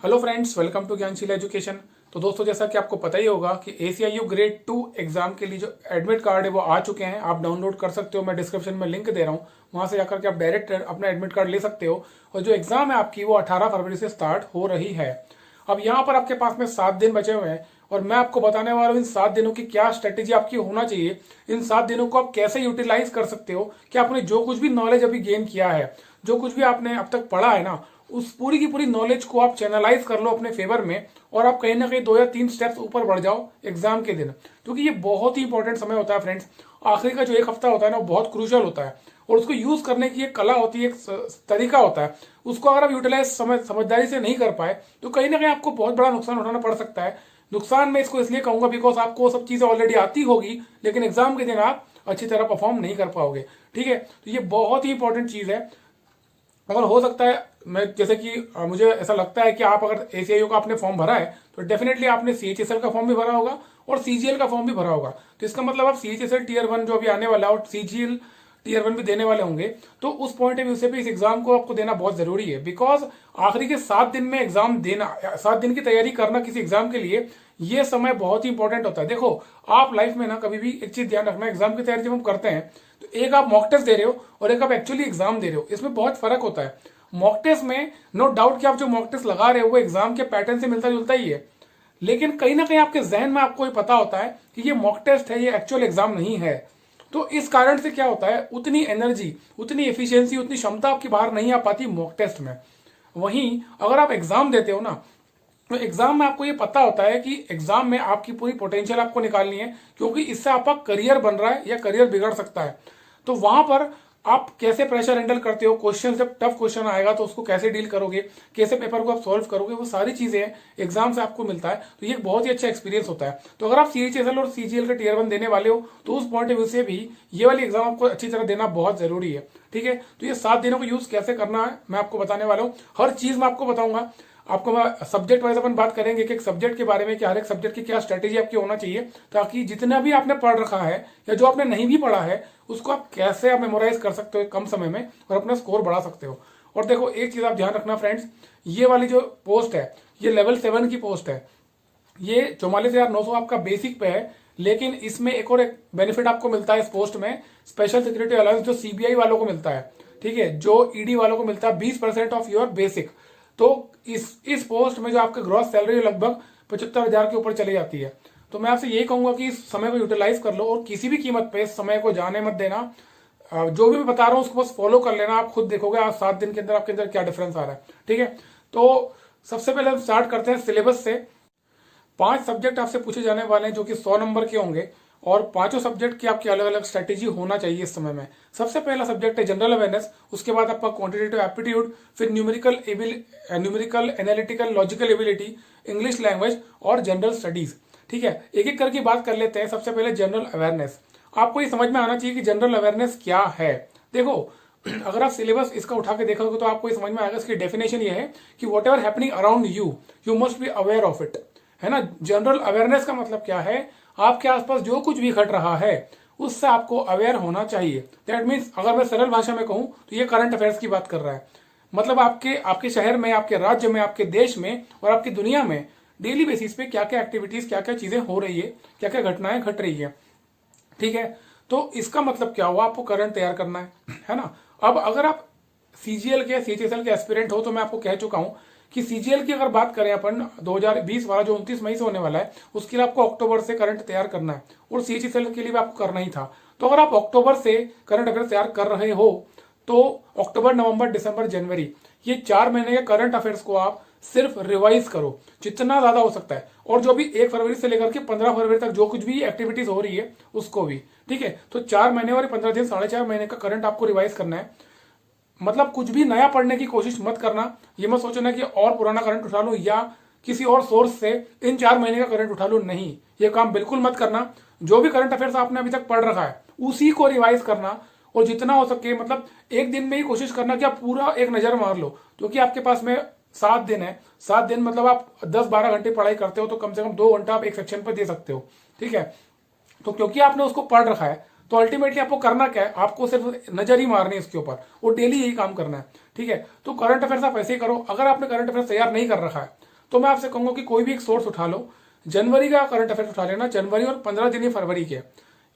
Hello friends, welcome to Gyansheel education. तो दोस्तों, जैसा कि आपको पता ही होगा कि ACIU ग्रेड 2 एग्जाम के लिए जो एडमिट कार्ड है वो आ चुके हैं। आप डाउनलोड कर सकते हो, मैं डिस्क्रिप्शन में लिंक दे रहा हूँ, वहां से जाकर के आप डायरेक्ट अपना एडमिट कार्ड ले सकते हो। और जो एग्जाम है आपकी वो 18 फरवरी से स्टार्ट हो रही है। अब यहाँ पर आपके पास में 7 दिन बचे हुए हैं और मैं आपको बताने वाला हूँ इन 7 दिनों की क्या स्ट्रेटेजी आपकी होना चाहिए। इन 7 दिनों को आप कैसे यूटिलाइज कर सकते हो कि आपने जो कुछ भी नॉलेज अभी गेन किया है, जो कुछ भी आपने अब तक पढ़ा है ना, उस पूरी की पूरी नॉलेज को आप चैनलाइज कर लो अपने फेवर में और आप कहीं ना कहीं 2 या 3 स्टेप्स ऊपर बढ़ जाओ एग्जाम के दिन। क्योंकि ये बहुत ही इंपॉर्टेंट समय होता है फ्रेंड्स। आखिरी का जो एक हफ्ता होता है ना, वो बहुत क्रूशियल होता है और उसको यूज करने की एक कला होती है, एक तरीका होता है। उसको अगर आप यूटिलाइज समझदारी से नहीं कर पाए तो कहीं ना कहीं आपको बहुत बड़ा नुकसान उठाना पड़ सकता है। नुकसान मैं इसको इसलिए कहूंगा बिकॉज आपको सब चीजें ऑलरेडी आती होगी, लेकिन एग्जाम के दिन आप अच्छी तरह परफॉर्म नहीं कर पाओगे। ठीक है, तो ये बहुत ही इंपॉर्टेंट चीज है। अगर हो सकता है, मैं जैसे कि मुझे ऐसा लगता है कि आप अगर ACIU का आपने फॉर्म भरा है तो डेफिनेटली आपने CHSL का फॉर्म भी भरा होगा और CGL का फॉर्म भी भरा होगा। तो इसका मतलब आप CHSL टीयर 1 जो अभी आने वाला है और CGL टीयर 1 भी देने वाले होंगे। तो उस पॉइंट ऑफ व्यू से भी इस एग्जाम को आपको देना बहुत जरूरी है, बिकॉज आखिरी के 7 दिन में एग्जाम देना, 7 दिन की तैयारी करना किसी एग्जाम के लिए, ये समय बहुत ही इंपॉर्टेंट होता है। देखो, आप लाइफ में ना कभी भी एक चीज ध्यान रखना, एग्जाम की तैयारी जब हम करते हैं तो एक आप मॉक टेस्ट दे रहे हो और एक आप एक्चुअली एग्जाम दे रहे हो, इसमें बहुत फर्क होता है। मॉक टेस्ट में नो डाउट कि आप जो मॉक टेस्ट लगा रहे हो वो एग्जाम के पैटर्न से मिलता जुलता ही है, लेकिन कहीं ना कहीं आपके जहन में आपको ये पता होता है कि ये मॉक टेस्ट है, ये एक्चुअल एग्जाम नहीं है। तो इस कारण से क्या होता है, उतनी एनर्जी, उतनी एफिशिएंसी, उतनी क्षमता आपकी बाहर नहीं आ पाती मॉक टेस्ट में। वहीं अगर आप एग्जाम देते हो ना, तो एग्जाम में आपको ये पता होता है कि एग्जाम में आपकी पूरी पोटेंशियल आपको निकालनी है, क्योंकि इससे आपका करियर बन रहा है या करियर बिगड़ सकता है। तो वहां पर आप कैसे प्रेशर हैंडल करते हो, क्वेश्चन जब टफ क्वेश्चन आएगा तो उसको कैसे डील करोगे, कैसे पेपर को आप सॉल्व करोगे, वो सारी चीजें एग्जाम से आपको मिलता है। तो ये एक बहुत ही अच्छा एक्सपीरियंस होता है। तो अगर आप CHSL और CGL का टीयर 1 देने वाले हो तो उस पॉइंट ऑफ व्यू से भी ये वाली एग्जाम आपको अच्छी तरह देना बहुत जरूरी है। ठीक है, तो ये 7 दिनों को यूज कैसे करना है मैं आपको बताने वाला हूँ। हर चीज मैं आपको बताऊंगा। आपको मैं सब्जेक्ट वाइज अपन बात करेंगे कि एक सब्जेक्ट के बारे में कि हर एक सब्जेक्ट की क्या स्ट्रेटेजी आपकी होना चाहिए, ताकि जितना भी आपने पढ़ रखा है या जो आपने नहीं भी पढ़ा है उसको आप कैसे आप मेमोराइज कर सकते हो कम समय में और अपना स्कोर बढ़ा सकते हो। और देखो, एक चीज आप ध्यान रखना फ्रेंड्स, ये वाली जो पोस्ट है ये लेवल 7 की पोस्ट है। ये 44,900 आपका बेसिक पे है, लेकिन इसमें एक और एक बेनिफिट आपको मिलता है इस पोस्ट में, स्पेशल सिक्योरिटी अलाउंस जो CBI वालों को मिलता है। ठीक है, जो ED वालों को मिलता है 20% ऑफ योर बेसिक। तो इस पोस्ट में जो आपका ग्रॉस सैलरी लगभग 75,000 के ऊपर चली जाती है। तो मैं आपसे यही कहूंगा कि इस समय को यूटिलाइज कर लो और किसी भी कीमत पे इस समय को जाने मत देना। जो भी मैं बता रहा हूं उसको बस फॉलो कर लेना, आप खुद देखोगे आज 7 दिन के अंदर आपके अंदर क्या डिफरेंस आ रहा है। ठीक है, तो सबसे पहले हम स्टार्ट करते हैं सिलेबस से। 5 सब्जेक्ट आपसे पूछे जाने वाले हैं जो कि 100 नंबर के होंगे और पांचों सब्जेक्ट की आपकी अलग अलग स्ट्रेटेजी होना चाहिए इस समय में। सबसे पहला सब्जेक्ट है जनरल अवेयरनेस, उसके बाद आपका क्वांटिटेटिव एप्टीट्यूड, फिर numerical analytical logical ability, English language और जनरल स्टडीज। ठीक है, एक एक करके बात कर लेते हैं। सबसे पहले जनरल अवेयरनेस। आपको ये समझ में आना चाहिए कि जनरल अवेयरनेस क्या है। देखो, अगर आप सिलेबस इसका उठा के देखोगे तो आपको ये समझ में आएगा। इसकी डेफिनेशन ये है कि what ever happening around you, you must be aware of it, है ना। जनरल अवेयरनेस का मतलब क्या है, आपके आसपास जो कुछ भी घट रहा है उससे आपको अवेयर होना चाहिए। दैट मीन्स, अगर मैं सरल भाषा में कहूं तो ये करंट अफेयर्स की बात कर रहा है। मतलब आपके शहर में, आपके राज्य में, आपके देश में और आपकी दुनिया में डेली बेसिस पे क्या क्या एक्टिविटीज, क्या क्या चीजें हो रही है, क्या क्या घटनाएं घट रही है। ठीक है, तो इसका मतलब क्या हुआ, आपको करंट तैयार करना है ना। अब अगर आप CGL के CHSL के एस्पिरेंट हो तो मैं आपको कह चुका हूं कि CGL की अगर बात करें अपन 2020 वाला जो 29 मई से होने वाला है, उसके लिए आपको अक्टूबर से करंट तैयार करना है और CHSL के लिए भी आपको करना ही था। तो अगर आप अक्टूबर से करंट अफेयर तैयार कर रहे हो तो अक्टूबर, नवंबर, दिसंबर, जनवरी, ये 4 महीने के करंट अफेयर्स को आप सिर्फ रिवाइज करो जितना ज्यादा हो सकता है। और जो भी 1 फरवरी से लेकर के 15 फरवरी तक जो कुछ भी एक्टिविटीज हो रही है उसको भी। ठीक है, तो 4 महीने और 15 दिन, 4.5 महीने का करंट आपको रिवाइज करना है। मतलब कुछ भी नया पढ़ने की कोशिश मत करना। ये मत सोचना कि और पुराना करंट उठा लूं या किसी और सोर्स से इन 4 महीने का करंट उठा लूं, नहीं, ये काम बिल्कुल मत करना। जो भी करंट अफेयर्स आपने अभी तक पढ़ रखा है उसी को रिवाइज करना और जितना हो सके मतलब एक दिन में ही कोशिश करना कि आप पूरा एक नजर मार लो, क्योंकि आपके पास में 7 दिन है। 7 दिन मतलब आप 10-12 घंटे पढ़ाई करते हो तो कम से कम 2 घंटा आप एक सेक्शन पर दे सकते हो। ठीक है, तो क्योंकि आपने उसको पढ़ रखा है तो अल्टीमेटली आपको करना क्या है, आपको सिर्फ नजर ही मारनी है इसके ऊपर और डेली यही काम करना है। ठीक है, तो करंट अफेयर्स आप ऐसे ही करो। अगर आपने करंट अफेयर्स तैयार नहीं कर रखा है तो मैं आपसे कहूंगा कि कोई भी एक सोर्स उठा लो, जनवरी का करंट अफेयर्स उठा लेना, जनवरी और 15 दिन ही फरवरी के।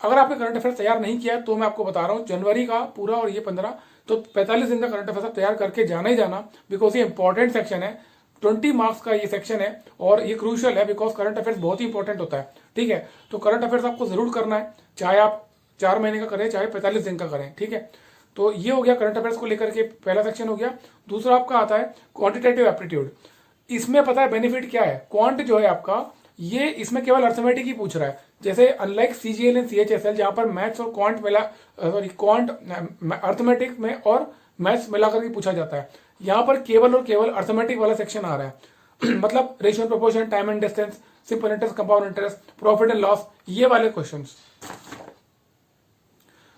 अगर आपने करंट अफेयर्स तैयार नहीं किया तो मैं आपको बता रहा हूँ जनवरी का पूरा और ये 15, तो 45 दिन का करंट अफेयर्स तैयार करके जाना ही जाना, बिकॉज ये इंपॉर्टेंट सेक्शन है, 20 मार्क्स का ये सेक्शन है और ये क्रूशियल है, बिकॉज करंट अफेयर्स बहुत ही इंपॉर्टेंट होता है। ठीक है, तो करंट अफेयर्स आपको जरूर करना है, चाहे आप 4 महीने का करें चाहे 45 दिन का करें। ठीक है, तो ये हो गया करंट अफेयर्स को लेकर के पहला सेक्शन हो गया। दूसरा आपका आता है क्वांटिटेटिव एप्टीट्यूड। इसमें पता है बेनिफिट क्या है, क्वांट जो है आपका, ये इसमें केवल अर्थमेटिक ही पूछ रहा है। जैसे अनलाइक सीजीएल एंड सीएचएसएल जहां पर मैथ्स और क्वांट मिला, सॉरी क्वांट अर्थमेटिक में और मैथ्स मिलाकर के पूछा जाता है, यहाँ पर केवल और केवल अर्थमेटिक वाला सेक्शन आ रहा है मतलब ratio proportion, time and distance, simple interest, compound interest, profit and loss, ये वाले क्वेश्चंस।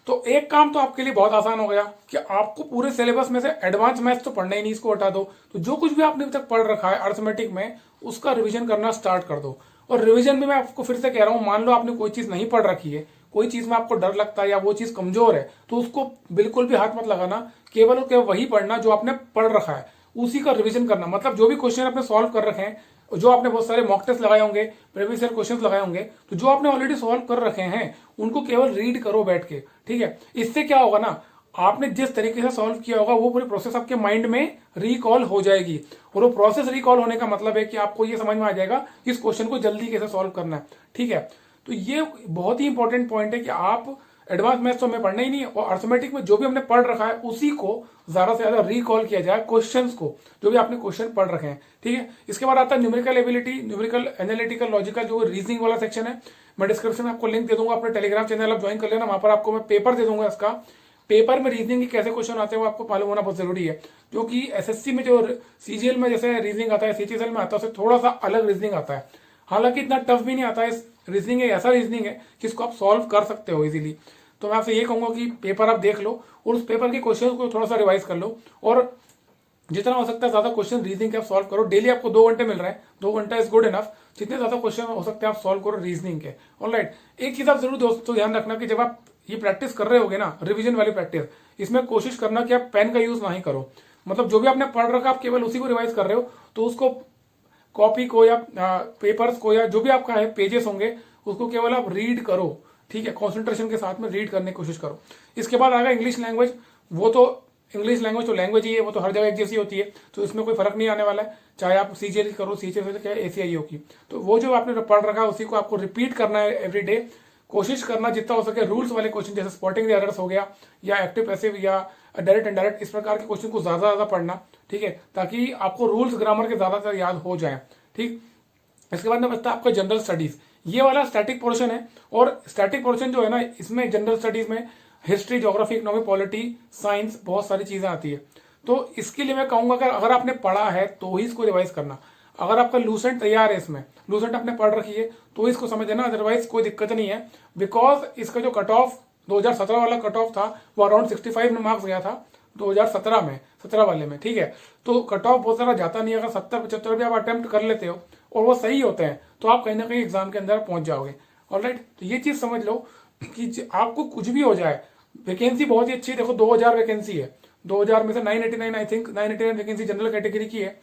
तो एक काम तो आपके लिए बहुत आसान हो गया कि आपको पूरे सिलेबस में से एडवांस मैथ्स तो पढ़ना ही नहीं, इसको हटा दो। तो जो कुछ भी आपने अभी तक पढ़ रखा है अर्थमेटिक में, उसका रिवीजन करना स्टार्ट कर दो। और रिवीजन में मैं आपको फिर से कह रहा हूं, मान लो आपने कोई चीज नहीं पढ़ रखी है, कोई चीज में आपको डर लगता है या वो चीज कमजोर है, तो उसको बिल्कुल भी हाथ मत लगाना, केवल और केवल वही पढ़ना जो आपने पढ़ रखा है, उसी का रिवीजन करना। मतलब जो भी क्वेश्चन आपने सॉल्व कर रखे हैं, जो आपने बहुत सारे मॉक टेस्ट लगाए होंगे, प्रीवियस ईयर क्वेश्चंस लगाए होंगे, तो जो आपने ऑलरेडी सॉल्व कर रखे हैं उनको केवल रीड करो बैठ के। ठीक है, इससे क्या होगा ना, आपने जिस तरीके से सॉल्व किया होगा वो पूरी प्रोसेस आपके माइंड में रिकॉल हो जाएगी, और वो प्रोसेस रिकॉल होने का मतलब है कि आपको ये समझ में आ जाएगा कि इस क्वेश्चन को जल्दी कैसे सॉल्व करना है। ठीक है, तो ये बहुत ही इंपॉर्टेंट पॉइंट है कि आप एडवांस मैथ्स तो हमें पढ़ना ही नहीं है, और अर्थमेटिक में जो भी हमने पढ़ रखा है उसी को ज्यादा से ज्यादा रिकॉल किया जाए, क्वेश्चंस को, जो भी आपने क्वेश्चन पढ़ रखे हैं। ठीक है, इसके बाद आता है numerical ability, numerical, analytical, logical, जो रीजनिंग वाला सेक्शन है। मैं डिस्क्रिप्शन में आपको लिंक दे दूंगा, अपने टेलीग्राम चैनल आप ज्वाइन कर लेना, वहां पर आपको मैं पेपर दे दूंगा इसका। पेपर में रीजनिंग के कैसे क्वेश्चन आते हैं वो आपको मालूम होना बहुत जरूरी है, क्योंकि एसएससी में जो सीजीएल में जैसे रीजनिंग आता है, सीजीएल में आता है, उससे थोड़ा सा अलग रीजनिंग आता है। हालांकि इतना टफ भी नहीं आता है, रीजनिंग ऐसा रीजनिंग है कि इसको आप सॉल्व कर सकते हो इजीली। तो मैं आपसे ये कहूंगा कि पेपर आप देख लो और उस पेपर के क्वेश्चन को थोड़ा सा रिवाइज कर लो, और जितना हो सकता है ज्यादा क्वेश्चन रीजनिंग के आप सॉल्व करो। डेली आपको 2 घंटे मिल रहे हैं, 2 घंटा इज गुड इनफ, जितने ज्यादा क्वेश्चन हो सकते हैं आप सॉल्व करो रीजनिंग के। ऑलराइट, एक चीज आप जरूर दोस्तों ध्यान रखना कि जब आप ये प्रैक्टिस कर रहे होगे ना, रिवीजन वाली प्रैक्टिस, इसमें कोशिश करना कि आप पेन का यूज ना ही करो। मतलब जो भी आपने पढ़ रखा आप केवल उसी को रिवाइज कर रहे हो, तो उसको कॉपी को या पेपर्स को या जो भी आपका है पेजेस होंगे उसको केवल आप रीड करो। ठीक है, कॉन्सेंट्रेशन के साथ में रीड करने की कोशिश करो। इसके बाद आएगा इंग्लिश लैंग्वेज। वो तो इंग्लिश लैंग्वेज तो लैंग्वेज ही है, वो तो हर जगह एक जैसी होती है, तो इसमें कोई फर्क नहीं आने वाला है, चाहे आप सीजीएल करो, सीजीएल क्या एसीआईओ की। तो वो जो आपने पढ़ रखा है उसी को आपको रिपीट करना है एवरी डे। कोशिश करना जितना हो सके रूल्स वाले क्वेश्चन, जैसे स्पॉटिंग द एरर्स हो गया, या एक्टिव पैसिव, या डायरेक्ट इनडायरेक्ट, इस प्रकार के क्वेश्चन को ज्यादा पढ़ना। ठीक है, ताकि आपको रूल्स ग्रामर के ज्यादातर याद हो जाए। ठीक, इसके बाद में बचता है आपका जनरल स्टडीज। ये वाला स्टैटिक पोर्शन है, और स्टैटिक पोर्शन जो है ना, इसमें जनरल स्टडीज में history, geography, economy, polity, science, बहुत सारी चीजें आती है। तो इसके लिए मैं कहूंगा कि अगर आपने पढ़ा है तो ही इसको रिवाइज करना। अगर आपका लूसेंट तैयार है, इसमें लूसेंट आपने पढ़ रखी है तो इसको समझ लेना, अदरवाइज कोई दिक्कत नहीं है। बिकॉज इसका जो कट ऑफ 2017 वाला कट ऑफ था वो अराउंड 65 में मार्क्स गया था 2017 में, 17 वाले में। ठीक है, तो कट ऑफ बहुत सारा जाता नहीं है। अगर 70-75 भी आप अटेम्प्ट कर लेते हो और वो सही होते हैं तो आप कहीं ना कहीं एग्जाम के अंदर पहुंच जाओगे। ऑलराइट, तो ये चीज समझ लो कि आपको कुछ भी हो जाए, वैकेंसी बहुत ही अच्छी है। देखो 2000 वैकेंसी है, 2000 में से 989 I think 989 vacancy general category की है।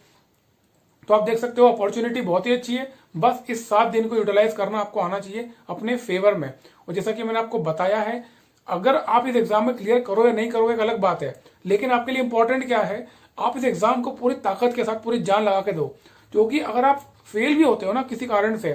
तो आप देख सकते हो अपॉर्चुनिटी बहुत ही अच्छी है। बस इस 7 दिन को यूटिलाइज करना आपको आना चाहिए अपने फेवर में। और जैसा कि मैंने आपको बताया है, अगर आप इस एग्जाम में क्लियर करो या नहीं करो एक अलग बात है, लेकिन आपके लिए इंपॉर्टेंट क्या है, आप इस एग्जाम को पूरी ताकत के साथ पूरी जान लगा के दो। क्योंकि अगर आप फेल भी होते हो ना किसी कारण से,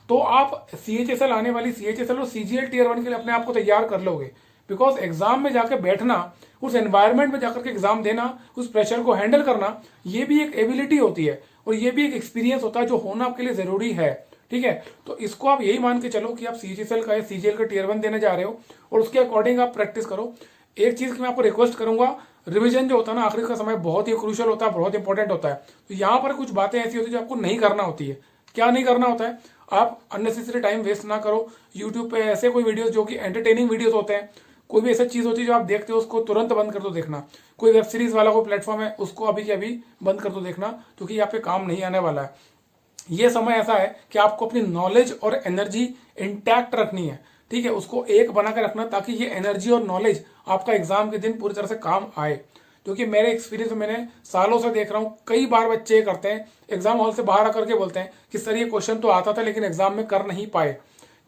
तो आप सीएचएसएल आने वाली सीएचएसएल और सीजीएल टियर 1 के लिए अपने आप को तैयार कर लोगे। बिकॉज एग्जाम में जाकर बैठना, उस एनवायरमेंट में जाकर के एग्जाम देना, उस प्रेशर को हैंडल करना, ये भी एक एबिलिटी होती है और ये भी एक एक्सपीरियंस होता है जो होना आपके लिए जरूरी है। ठीक है, तो इसको आप यही मान के चलो कि आप सीजीएसएल का या सीजीएल का टियर 1 देने जा रहे हो और उसके अकॉर्डिंग आप प्रैक्टिस करो। एक चीज की मैं आपको रिक्वेस्ट करूंगा, रिवीजन जो होता है ना आखिरी का समय बहुत ही क्रूशियल होता है, बहुत इंपॉर्टेंट होता है। तो यहाँ पर कुछ बातें ऐसी होती है जो आपको नहीं करना होती है। क्या नहीं करना होता है, आप अननेसेसरी टाइम वेस्ट ना करो। यूट्यूब पे ऐसे कोई वीडियोस जो कि एंटरटेनिंग वीडियोस होते हैं, कोई भी ऐसी चीज होती है जो आप देखते हो उसको तुरंत बंद कर दो देखना। कोई वेब सीरीज वाला कोई प्लेटफॉर्म है उसको अभी के अभी बंद कर दो देखना, क्योंकि यहाँ पे काम नहीं आने वाला है। ये समय ऐसा है कि आपको अपनी नॉलेज और एनर्जी इंटैक्ट रखनी है। ठीक है, उसको एक बना के रखना ताकि ये एनर्जी और नॉलेज आपका एग्जाम के दिन पूरी तरह से काम आए। क्योंकि मेरे एक्सपीरियंस में मैंने सालों से देख रहा हूँ, कई बार बच्चे करते हैं एग्जाम हॉल से बाहर आकर के बोलते हैं कि सर ये क्वेश्चन तो आता था लेकिन एग्जाम में कर नहीं पाए।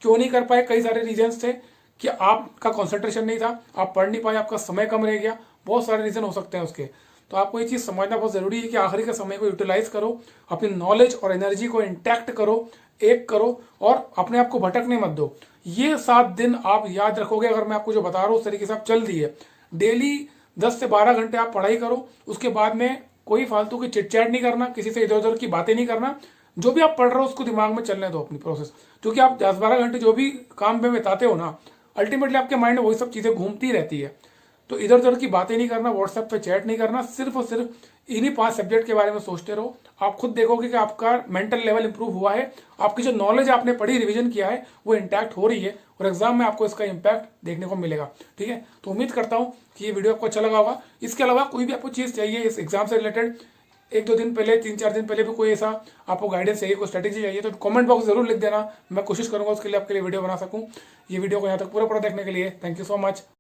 क्यों नहीं कर पाए? कई सारे रीजंस थे कि आपका कंसंट्रेशन नहीं था, आप पढ़ नहीं पाए, आपका समय कम रह गया, बहुत सारे रीजन हो सकते हैं उसके। तो आपको ये चीज़ समझना बहुत ज़रूरी है कि आखिरी के समय को यूटिलाइज करो, अपनी नॉलेज और एनर्जी को इंटैक्ट करो, एक करो और अपने आप को भटकने मत दो। ये 7 दिन आप याद रखोगे अगर मैं आपको जो बता रहा हूँ उस तरीके से आप चल दिए। डेली 10 से 12 घंटे आप पढ़ाई करो, उसके बाद में कोई फालतू की चिटचैट नहीं करना, किसी से इधर उधर की बातें नहीं करना, जो भी आप पढ़ रहे हो उसको दिमाग में चलने दो अपनी प्रोसेस। क्योंकि आप 10-12 घंटे जो भी काम में बिताते हो ना, अल्टीमेटली आपके माइंड में वही सब चीज़ें घूमती रहती है। तो इधर उधर की बातें नहीं करना, व्हाट्सएप पे चैट नहीं करना, सिर्फ और सिर्फ इन्हीं 5 सब्जेक्ट के बारे में सोचते रहो। आप खुद देखोगे कि आपका मेंटल लेवल इंप्रूव हुआ है, आपकी जो नॉलेज आपने पढ़ी, रिवीजन किया है, वो इंटैक्ट हो रही है और एग्जाम में आपको इसका इंपैक्ट देखने को मिलेगा। ठीक है, तो उम्मीद करता हूँ कि ये वीडियो आपको अच्छा लगा होगा। इसके अलावा कोई भी आपको चीज़ चाहिए इस एग्जाम से रिलेटेड, 1-2 दिन पहले, 3-4 दिन पहले भी कोई ऐसा आपको गाइडेंस चाहिए, कोई स्ट्रेटेजी चाहिए, तो कमेंट बॉक्स जरूर लिख देना। मैं कोशिश करूंगा उसके लिए आपके लिए वीडियो बना सकूं। ये वीडियो को यहाँ तक पूरा देखने के लिए थैंक यू सो मच।